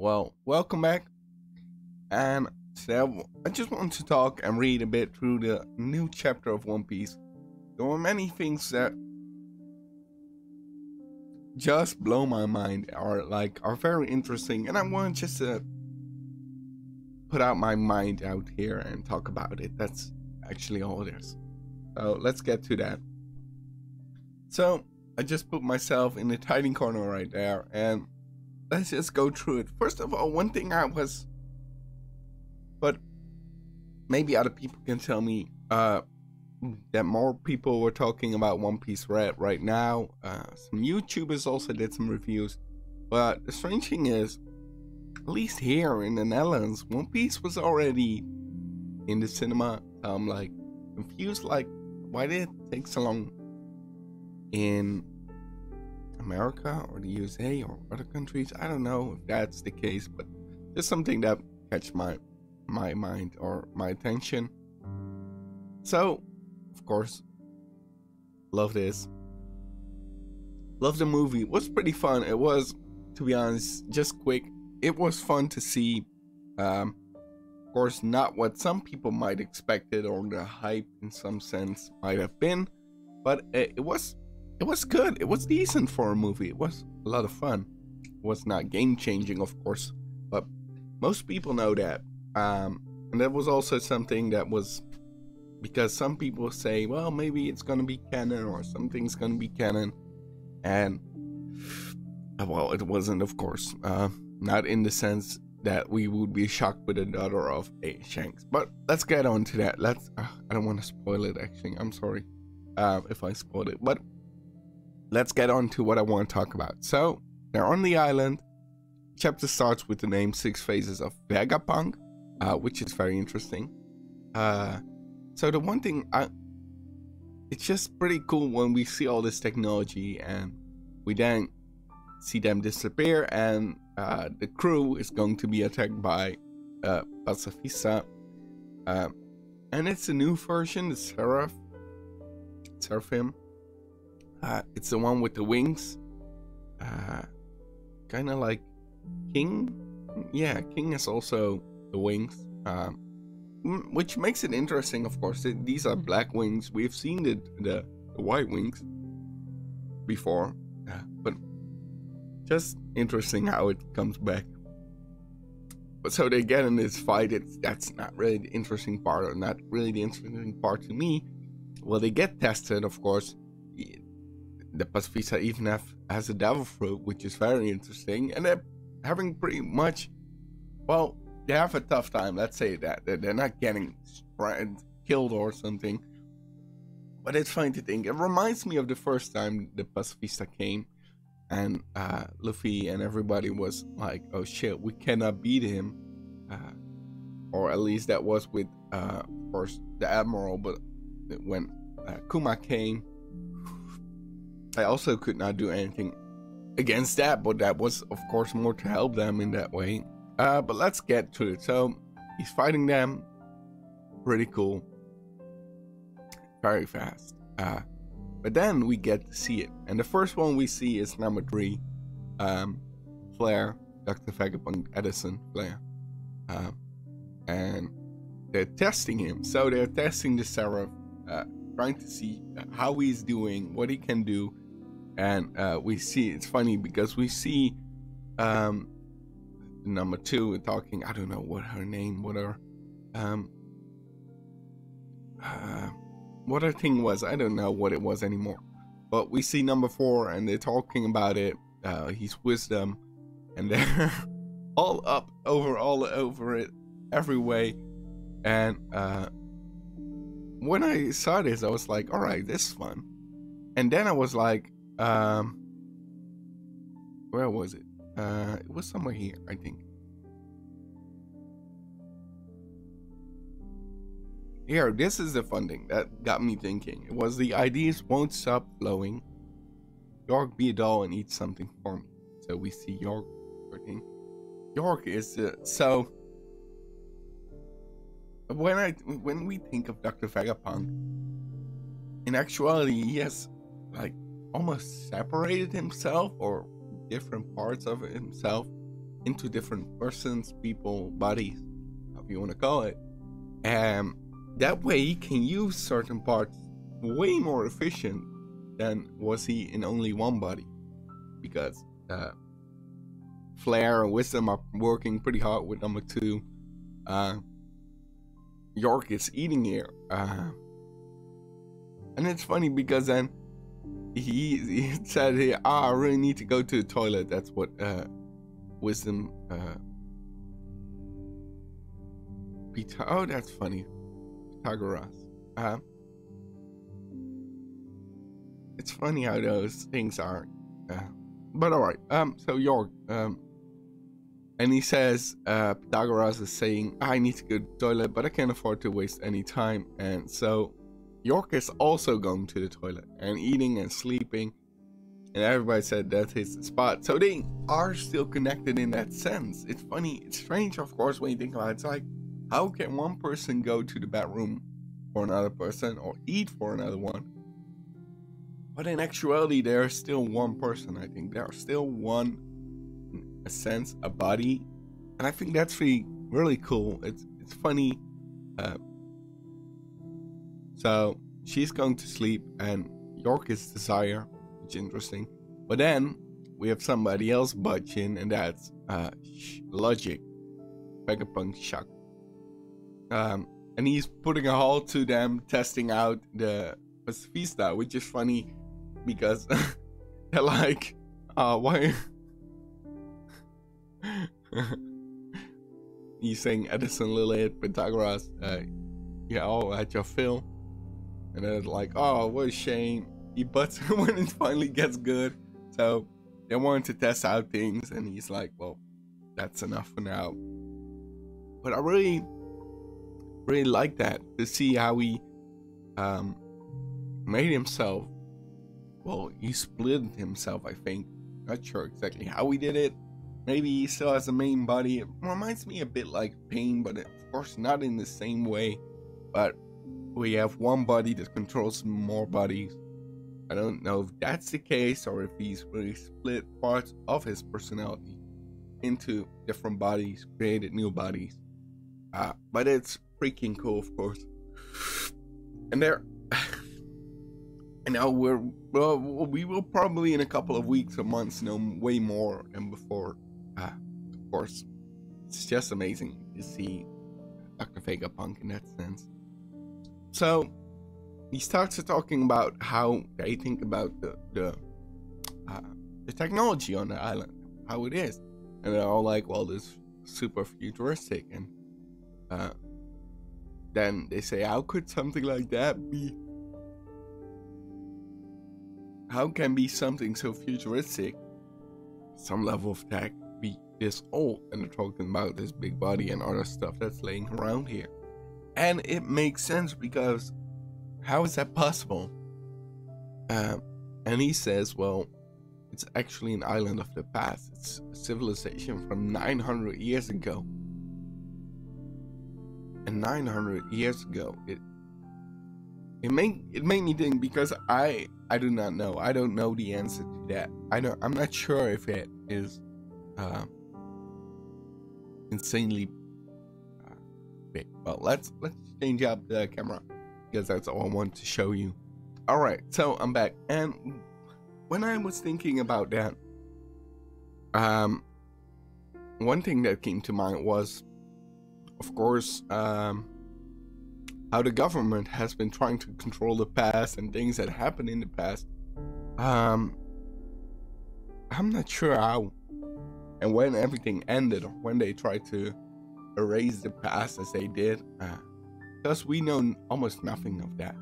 Well, welcome back. And today I just want to talk and read a bit through the new chapter of One Piece. There were many things that just blow my mind, are very interesting, and I want just to put out my mind out here and talk about it. That's actually all it is. So let's get to that. So I just put myself in the tiny corner right there, and let's just go through it. First of all, one thing but maybe other people can tell me that more people were talking about One Piece Red right now. Some YouTubers also did some reviews, but the strange thing is, at least here in the Netherlands, One Piece was already in the cinema. I'm like confused, like why did it take so long in America or the USA or other countries? I don't know if that's the case, but just something that catch my mind or my attention. So of course, love this. Love the movie. It was pretty fun. It was, to be honest, just quick. It was fun to see. Of course, not what some people might expected or the hype in some sense might have been, but it was good. It was decent for a movie. It was a lot of fun. It was not game changing, of course, but most people know that. And that was also something that was, because some people say, well, maybe it's gonna be canon or something's gonna be canon, and well, it wasn't, of course. Not in the sense that we would be shocked with the daughter of A. Shanks. But let's get on to that. I don't want to spoil it, actually. I'm sorry if I spoiled it, but let's get on to what I want to talk about. So they're on the island. Chapter starts with the name Six Phases of Vegapunk, which is very interesting. So the one thing, it's just pretty cool when we see all this technology and we then see them disappear, and the crew is going to be attacked by Pacifista, and it's a new version, the Seraphim. It's the one with the wings, kind of like King. Yeah, King is also the wings, which makes it interesting. Of course, these are black wings. We've seen the white wings before, but just interesting how it comes back. But so they get in this fight. That's not really the interesting part, or not really the interesting part to me. Well, they get tested, of course. The Pacifista even has a devil fruit, which is very interesting, and they're having pretty much, well, they have a tough time, let's say that. They're not getting killed or something, but it's fun to think. It reminds me of the first time the Pacifista came, and Luffy and everybody was like, oh shit, we cannot beat him, or at least that was with of course the Admiral. But when Kuma came, I also could not do anything against that, but that was of course more to help them in that way. But let's get to it. So he's fighting them, pretty cool, very fast. But then we get to see it, and the first one we see is number 3, Flare, Dr. Vegapunk Edison Flare, and they're testing him. So they're testing the Seraph, trying to see how he's doing, what he can do. And we see, it's funny because we see number 2 talking, I don't know what her name, what her thing was, I don't know what it was anymore. But we see number 4 and they're talking about it, his wisdom, and they're all over it every way. And when I saw this, I was like, all right, this is fun. And then I was like, where was it? It was somewhere here, I think. Here, this is the funding that got me thinking. It was the ideas won't stop flowing. York, be a doll and eat something for me. So we see York working. York is so. When we think of Dr. Vegapunk, in actuality, he has like almost separated himself, or different parts of himself into different persons, people, bodies, however you want to call it. And that way he can use certain parts way more efficient than was he in only one body. Because Flair and Wisdom are working pretty hard with number 2. York is eating here. And it's funny because then he said here, I really need to go to the toilet. That's what Wisdom oh, that's funny. Pythagoras. It's funny how those things are. But alright, so York, and he says, Pythagoras is saying, I need to go to the toilet, but I can't afford to waste any time. And so York is also going to the toilet and eating and sleeping. And everybody said that's his spot. So they are still connected in that sense. It's funny, it's strange, of course, when you think about it. It's like, how can one person go to the bathroom for another person or eat for another one? But in actuality, there's still one person, I think. There's still one, in a sense, a body. And I think that's really cool. It's funny. So she's going to sleep and York is Desire, which is interesting. But then we have somebody else budge in, and that's Logic, Vegapunk Shock. And he's putting a halt to them testing out the Pacifista, which is funny because they're like, why? He's saying Edison, Lilith, Pythagoras, yeah, all at your fill. And then it's like, oh, what a shame. He butts when it finally gets good. So they wanted to test out things, and he's like, well, that's enough for now. But I really like that, to see how he made himself. Well, he split himself, I think. Not sure exactly how he did it. Maybe he still has a main body. It reminds me a bit like Pain, but of course not in the same way. But we have one body that controls more bodies. I don't know if that's the case, or if he's really split parts of his personality into different bodies, created new bodies. But it's freaking cool, of course. And there, and now we will probably in a couple of weeks or months know way more than before. Of course, it's just amazing to see Dr. Vegapunk in that sense. So he starts talking about how they think about the technology on the island, how it is, and they're all like, well, this is super futuristic, and then they say, how could something like that be? How can be something so futuristic, some level of tech, be this old? And they're talking about this big body and other stuff that's laying around here. And it makes sense, because how is that possible? And he says, well, it's actually an island of the past. It's a civilization from 900 years ago. And 900 years ago, it made me think, because I do not know. I don't know the answer to that. I'm not sure if it is insanely big. Well, let's change up the camera, because that's all I want to show you. All right, so I'm back, and when I was thinking about that, one thing that came to mind was, of course, how the government has been trying to control the past and things that happened in the past. I'm not sure how and when everything ended, or when they tried to erase the past as they did, because we know almost nothing of that.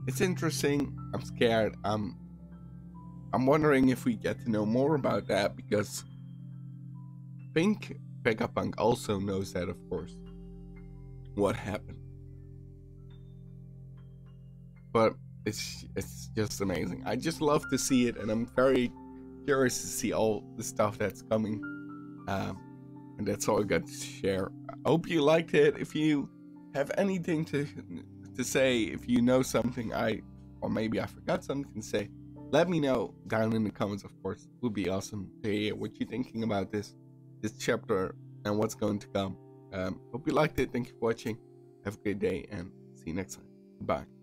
It's interesting. I'm scared. I'm wondering if we get to know more about that, because I think Vegapunk also knows that, of course, what happened. But it's just amazing. I just love to see it, and I'm very curious to see all the stuff that's coming. And that's all I got to share. I hope you liked it. If you have anything to say, if you know something or maybe I forgot something to say, Let me know down in the comments, of course. It would be awesome to hear what you're thinking about this chapter and what's going to come. Hope you liked it. Thank you for watching. Have a great day and see you next time. Bye.